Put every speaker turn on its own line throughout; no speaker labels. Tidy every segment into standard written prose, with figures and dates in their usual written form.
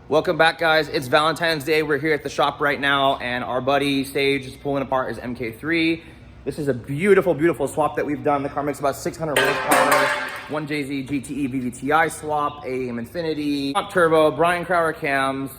Welcome back, guys. It's Valentine's Day. We're here at the shop right now, and our buddy Sage is pulling apart his Mk3. This is a beautiful, beautiful swap that we've done. The car makes about 600 horsepower, 1JZ GTE VVTi swap, AM Infinity, top turbo, Brian Crowder cams,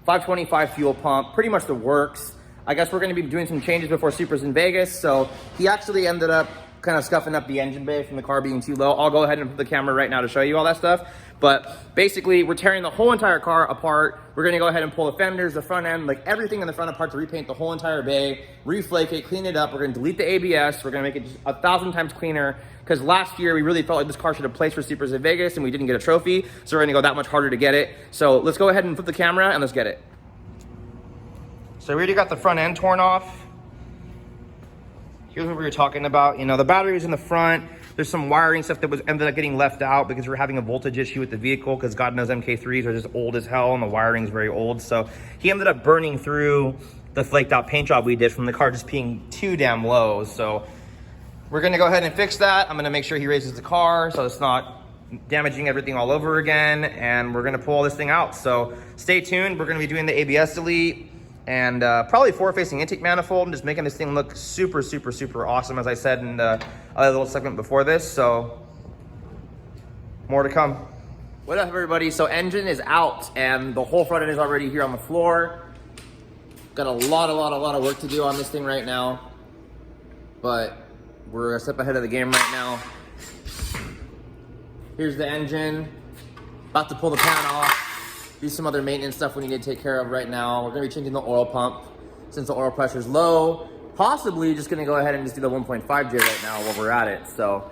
525 fuel pump, pretty much the works. I guess we're going to be doing some changes before Supra's in Vegas, so he actually ended up kind of scuffing up the engine bay from the car being too low. I'll go ahead and put the camera right now to show you all that stuff. But basically, we're tearing the whole entire car apart. We're gonna go ahead and pull the fenders, the front end, like everything in the front apart to repaint the whole entire bay, reflake it, clean it up. We're gonna delete the ABS. We're gonna make it just 1,000 times cleaner, because last year we really felt like this car should have placed for Supras in Vegas and we didn't get a trophy. So we're gonna go that much harder to get it. So let's go ahead and flip the camera and let's get it. So we already got the front end torn off. Here's what we were talking about. You know, the battery's in the front. There's some wiring stuff that ended up getting left out because we're having a voltage issue with the vehicle, because God knows Mk3s are just old as hell and the wiring's very old. So he ended up burning through the flaked out paint job we did from the car just being too damn low. So we're gonna go ahead and fix that. I'm gonna make sure he raises the car so it's not damaging everything all over again, and we're gonna pull all this thing out. So stay tuned. We're gonna be doing the ABS delete and probably forward-facing intake manifold, and just making this thing look super, super, super awesome, as I said in the other little segment before this. So more to come. What up, everybody? So engine is out and the whole front end is already here on the floor. Got a lot of work to do on this thing right now, but we're a step ahead of the game right now. Here's the engine. About to pull the pan off. Do some other maintenance stuff we need to take care of right now. We're gonna be changing the oil pump since the oil pressure is low. Possibly just gonna go ahead and just do the 1.5J right now while we're at it, so.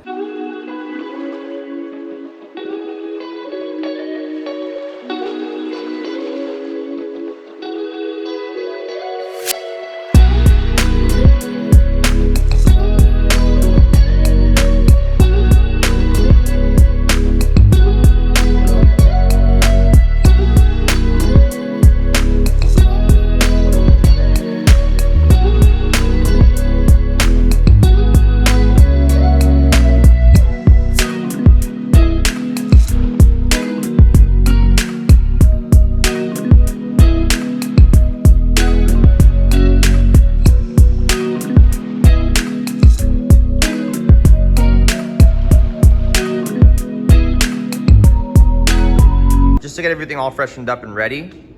Just to get everything all freshened up and ready.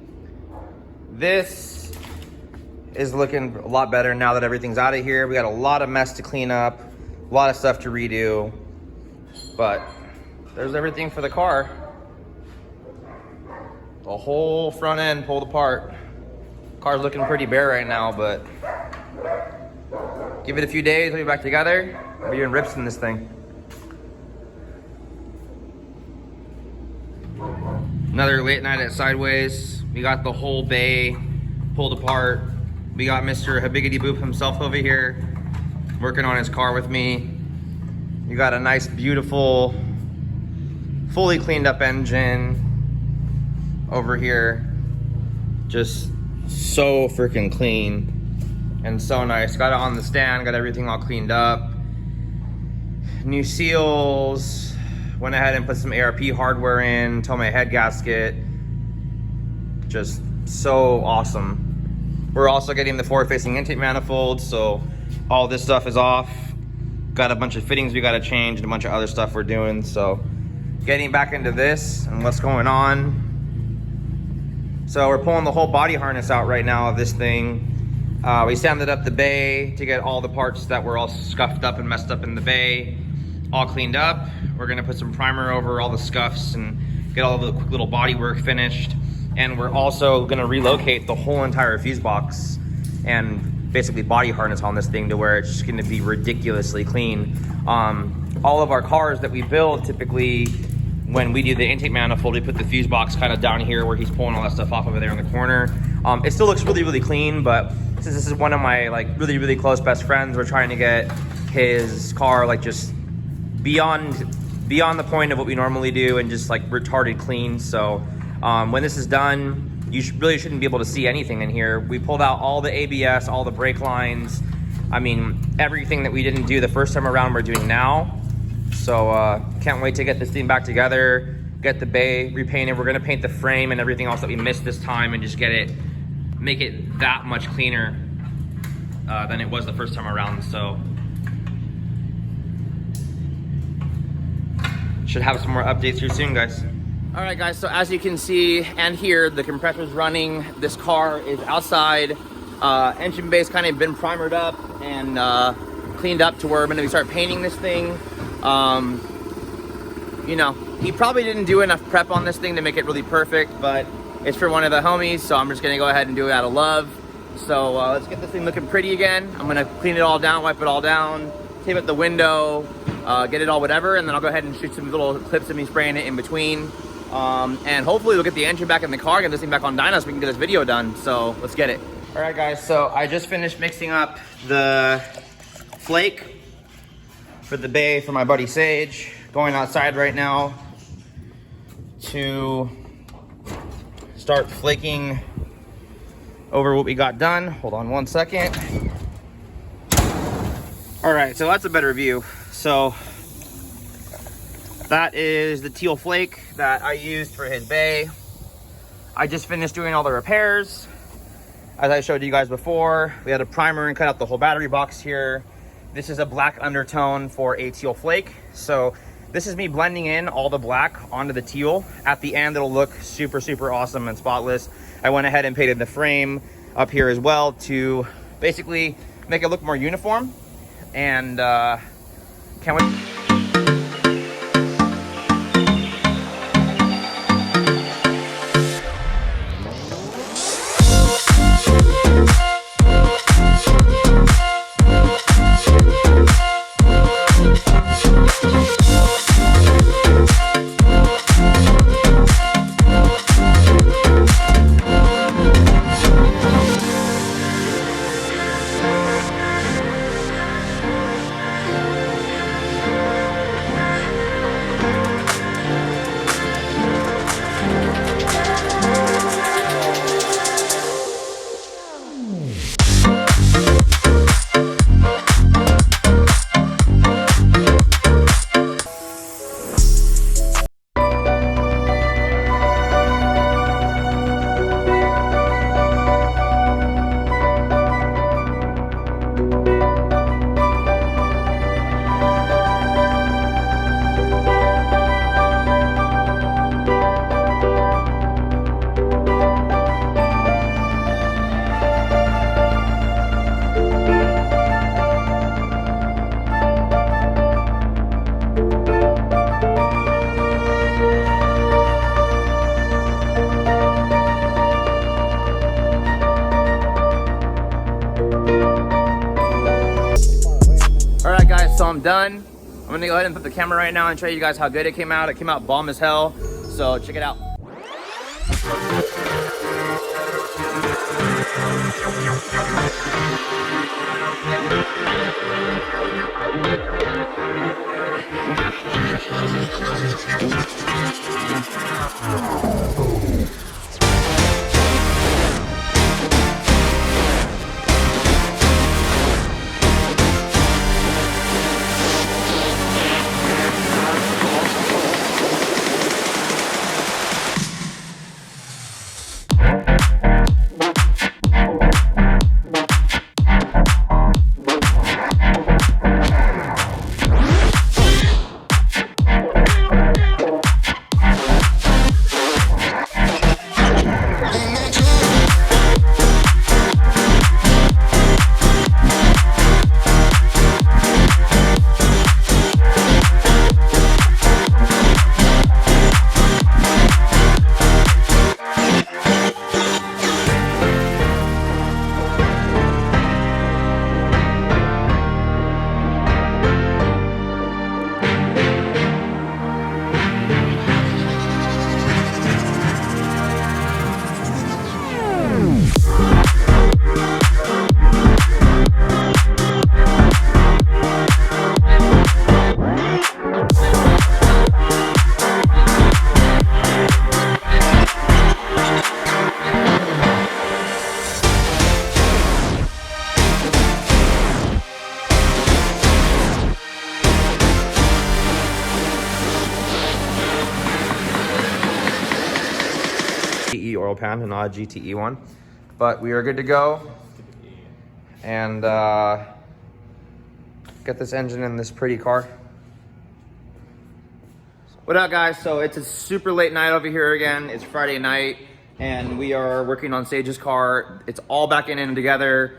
This is looking a lot better now that everything's out of here. We got a lot of mess to clean up, a lot of stuff to redo, but there's everything for the car. The whole front end pulled apart. Car's looking pretty bare right now, but give it a few days, we'll be back together. We're doing rips in this thing. Another late night at Sideways. We got the whole bay pulled apart. We got Mr. Habiggity Boop himself over here working on his car with me. You got a nice, beautiful, fully cleaned up engine over here. Just so freaking clean and so nice. Got it on the stand, got everything all cleaned up. New seals. Went ahead and put some ARP hardware in, towed my head gasket. Just so awesome. We're also getting the forward-facing intake manifold, so all this stuff is off. Got a bunch of fittings we gotta change and a bunch of other stuff we're doing. So getting back into this and what's going on. So we're pulling the whole body harness out right now of this thing. We sanded up the bay to get all the parts that were all scuffed up and messed up in the bay all cleaned up. We're gonna put some primer over all the scuffs and get all the quick little body work finished. And we're also gonna relocate the whole entire fuse box and basically body harness on this thing to where it's just gonna be ridiculously clean. All of our cars that we build, typically when we do the intake manifold, we put the fuse box kind of down here where he's pulling all that stuff off over there in the corner. It still looks really, really clean, but since this is one of my like really, really close best friends, we're trying to get his car like just beyond the point of what we normally do and just like retarded clean. So when this is done, you really shouldn't be able to see anything in here. We pulled out all the ABS, all the brake lines. I mean, everything that we didn't do the first time around, we're doing now. So can't wait to get this thing back together get the bay repainted. We're gonna paint the frame and everything else that we missed this time and just make it that much cleaner than it was the first time around. So should have some more updates here soon, guys. All right, guys, so as you can see and hear, the compressor's running. This car is outside. Engine bay's kind of been primered up and cleaned up to where we're gonna start painting this thing. You know, he probably didn't do enough prep on this thing to make it really perfect, but it's for one of the homies, so I'm just gonna go ahead and do it out of love. So let's get this thing looking pretty again. I'm gonna clean it all down, wipe it all down, tape up the window, get it all whatever, and then I'll go ahead and shoot some little clips of me spraying it in between. And hopefully we'll get the engine back in the car, get this thing back on Dyno so we can get this video done. So let's get it. All right, guys, so I just finished mixing up the flake for the bay for my buddy Sage. Going outside right now to start flaking over what we got done. Hold on one second. All right, so that's a better view. So that is the teal flake that I used for his bay. I just finished doing all the repairs. As I showed you guys before, we had a primer and cut out the whole battery box here. This is a black undertone for a teal flake. So this is me blending in all the black onto the teal. At the end, it'll look super, super awesome and spotless. I went ahead and painted the frame up here as well to basically make it look more uniform. And can't wait. So I'm done. I'm gonna go ahead and put the camera right now and show you guys how good it came out. It came out bomb as hell. So check it out. pan and not a GTE one. But we are good to go. And get this engine in this pretty car. What up, guys? So it's a super late night over here again. It's Friday night, and we are working on Sage's car. It's all back in and together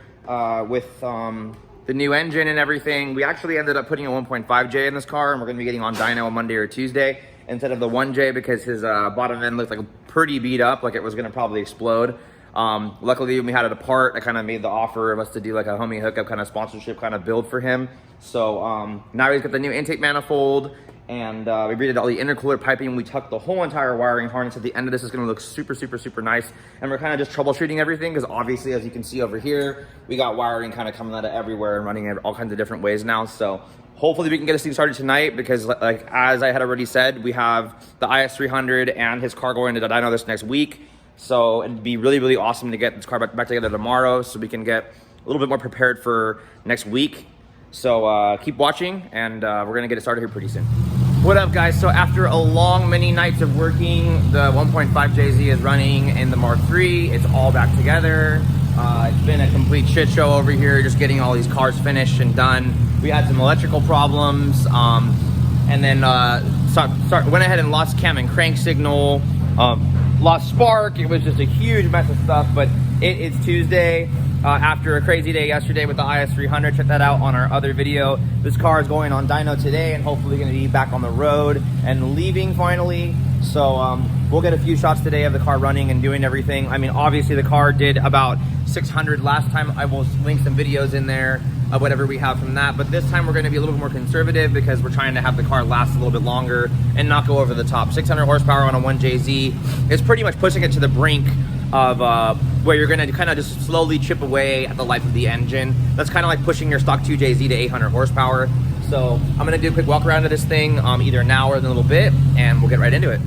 with the new engine and everything. We actually ended up putting a 1.5J in this car, and we're gonna be getting on dyno on Monday or Tuesday instead of the 1J because his bottom end looked like pretty beat up, like it was gonna probably explode. Luckily, when we had it apart, I kind of made the offer of us to do like a homie hookup kind of sponsorship kind of build for him. So now he's got the new intake manifold, and we redid all the intercooler piping. We tucked the whole entire wiring harness at the end of this. Is going to look super, super, super nice. And we're kind of just troubleshooting everything because obviously, as you can see over here, we got wiring kind of coming out of everywhere and running it all kinds of different ways now. So hopefully we can get this thing started tonight because, like as I had already said, we have the IS300 and his car going to dyno this next week. So it'd be really, really awesome to get this car back together tomorrow so we can get a little bit more prepared for next week. So keep watching, and we're gonna get it started here pretty soon. What up, guys? So after a long many nights of working, the 1.5JZ is running in the Mark III. It's all back together. It's been a complete shit show over here, just getting all these cars finished and done. We had some electrical problems, and then went ahead and lost cam and crank signal, lost spark. It was just a huge mess of stuff, but it is Tuesday. After a crazy day yesterday with the IS300, check that out on our other video. This car is going on dyno today and hopefully going to be back on the road and leaving finally. So we'll get a few shots today of the car running and doing everything. I mean, obviously the car did about 600 last time. I will link some videos in there of whatever we have from that. But this time we're going to be a little bit more conservative because we're trying to have the car last a little bit longer and not go over the top. 600 horsepower on a 1JZ is pretty much pushing it to the brink of where you're going to kind of just slowly chip away at the life of the engine. That's kind of like pushing your stock 2JZ to 800 horsepower. So I'm going to do a quick walk around of this thing either now or in a little bit, and we'll get right into it.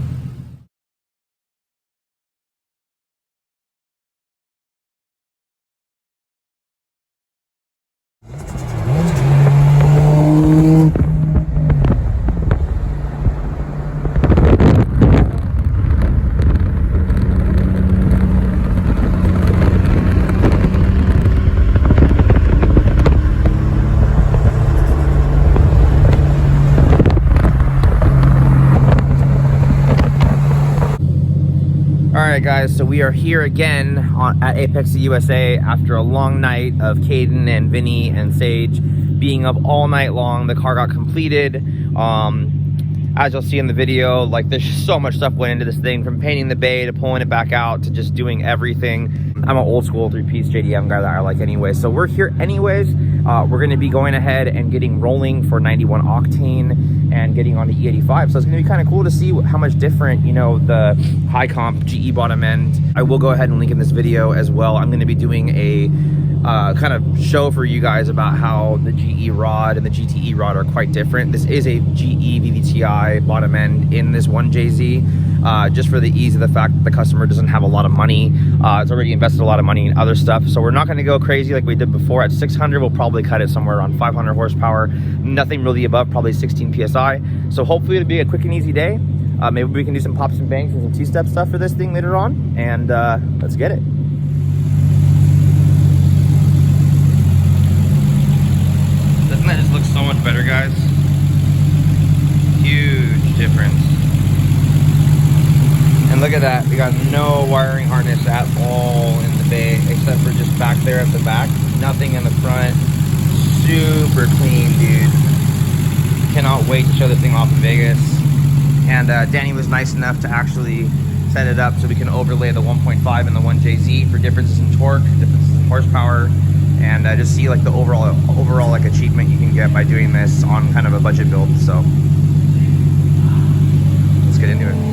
Alright guys, so we are here again at Apex USA after a long night of Caden and Vinny and Sage being up all night long. The car got completed. As you'll see in the video, like there's just so much stuff went into this thing, from painting the bay to pulling it back out to just doing everything. I'm an old school 3-piece JDM guy that I like anyway. So we're here anyways. We're going to be going ahead and getting rolling for 91 octane and getting on to E85. So it's going to be kind of cool to see how much different, you know, the high comp GE bottom end. I will go ahead and link in this video as well. I'm going to be doing a kind of show for you guys about how the GE rod and the GTE rod are quite different. This is a GE VVTi bottom end in this 1JZ, just for the ease of the fact that the customer doesn't have a lot of money. It's already invested a lot of money in other stuff, so we're not going to go crazy like we did before. At 600, we'll probably cut it somewhere around 500 horsepower, nothing really above probably 16 psi. So hopefully it'll be a quick and easy day. Maybe we can do some pops and bangs and some two-step stuff for this thing later on, and let's get it. Doesn't that just look so much better, guys? Huge difference. And look at that, we got no wiring harness at all in the bay, except for just back there at the back. Nothing in the front. Super clean, dude. Cannot wait to show this thing off in Vegas. And Danny was nice enough to actually set it up so we can overlay the 1.5 and the 1JZ for differences in torque, differences in horsepower, and just see like the overall like achievement you can get by doing this on kind of a budget build. So let's get into it.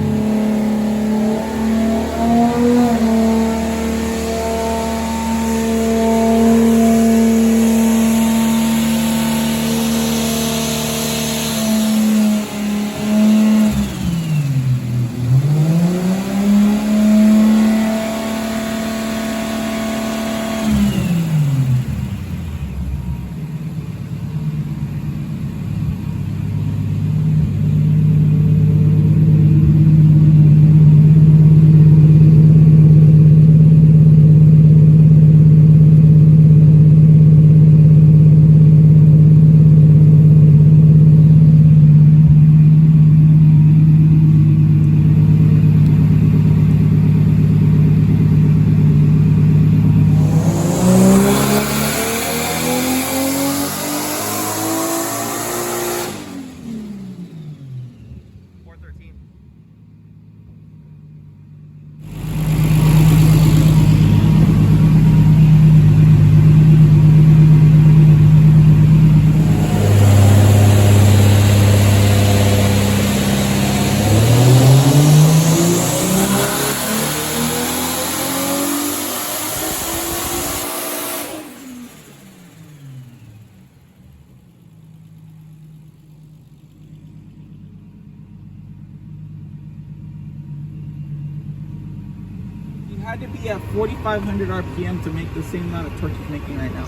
had to be at 4,500 RPM to make the same amount of torque it's making right now.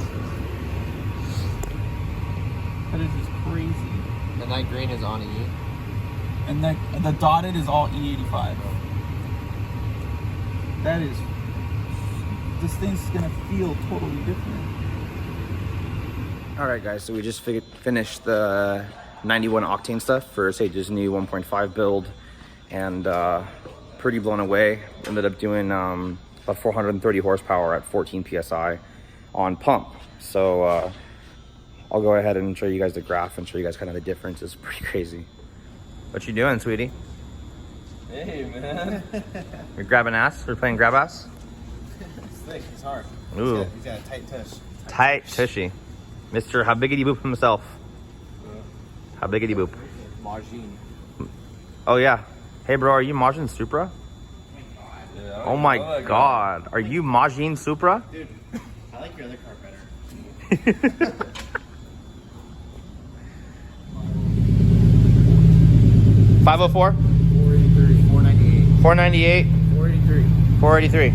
That is just crazy.
And that green is on E.
And the dotted is all E85. That is, this thing's gonna feel totally different.
All right, guys, so we just finished the 91 octane stuff for Sage's new 1.5 build, and pretty blown away. Ended up doing about 430 horsepower at 14 PSI on pump. So I'll go ahead and show you guys the graph and show you guys kind of the difference. It's pretty crazy. What you doing, sweetie?
Hey, man.
You're grabbing ass? We're playing grab ass?
It's thick, it's hard.
Ooh.
He's got a tight tush.
Tight tushy. Mr. Habiggity Boop himself. Habiggity Boop.
Margine.
Oh, yeah. Hey, bro, are you Majin Supra?
Yeah,
Oh my god. Are you Majin Supra?
Dude, I like your other car better.
504?
483, 498.
498?
483.
483.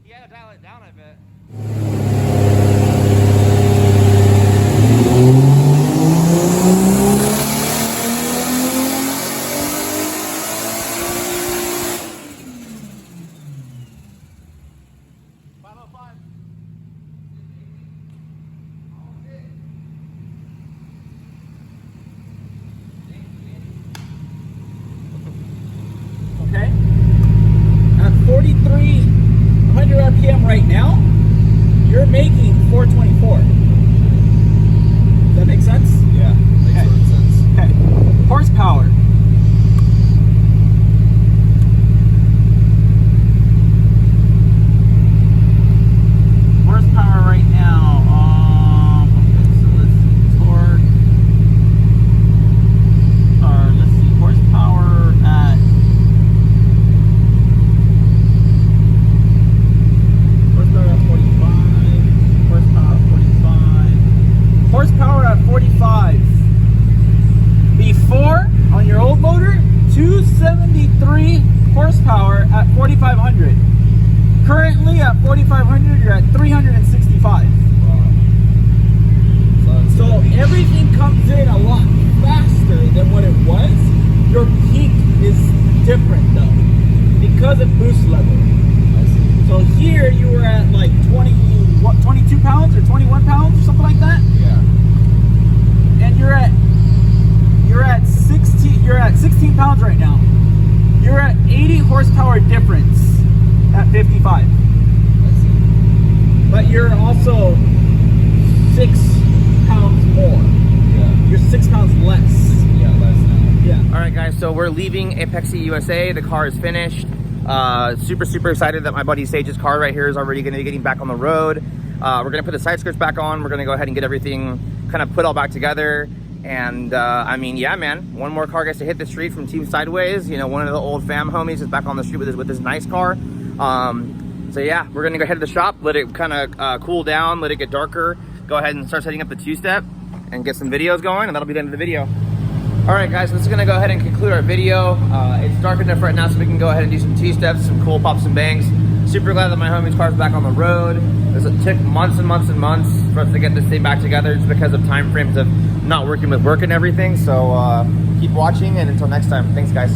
Yeah, dial it down, I bet.
Okay? At 4,300 RPM right now, you're making 424. Does that make sense?
Yeah, makes total sense.
Okay. Horsepower. Horsepower right now. Okay, so let's see. Torque. Or let's see. Horsepower at. Horsepower at 45. Horsepower at 45. Horsepower at 45. Before, on your old motor, 273 horsepower at 4,500. Currently at 4,500, you're at 365. So everything comes in a lot faster than what it was. Your peak is different though, because of boost level. So here you were at like 22 pounds or 21 pounds or something like that.
Yeah.
And you're at 16 pounds right now. You're at 80 horsepower difference at 55. But you're also 6 pounds more.
Yeah.
You're 6 pounds less.
Yeah, less now.
Yeah.
All right, guys, so we're leaving Apexi USA. The car is finished. Super excited that my buddy Sage's car right here is already going to be getting back on the road. We're going to put the side skirts back on. We're going to go ahead and get everything kind of put all back together. And I mean, yeah, man, one more car gets to hit the street from Team Sideways. You know, one of the old fam homies is back on the street with his nice car. So yeah, we're going to go head to the shop, let it kind of cool down, let it get darker. Go ahead and start setting up the two-step and get some videos going, and that'll be the end of the video. All right, guys, so this is gonna go ahead and conclude our video. It's dark enough right now so we can go ahead and do some two-steps, some cool pops and bangs. Super glad that my homie's car's back on the road. It took months and months and months for us to get this thing back together just because of time frames of not working with work and everything. So keep watching, and until next time, thanks, guys.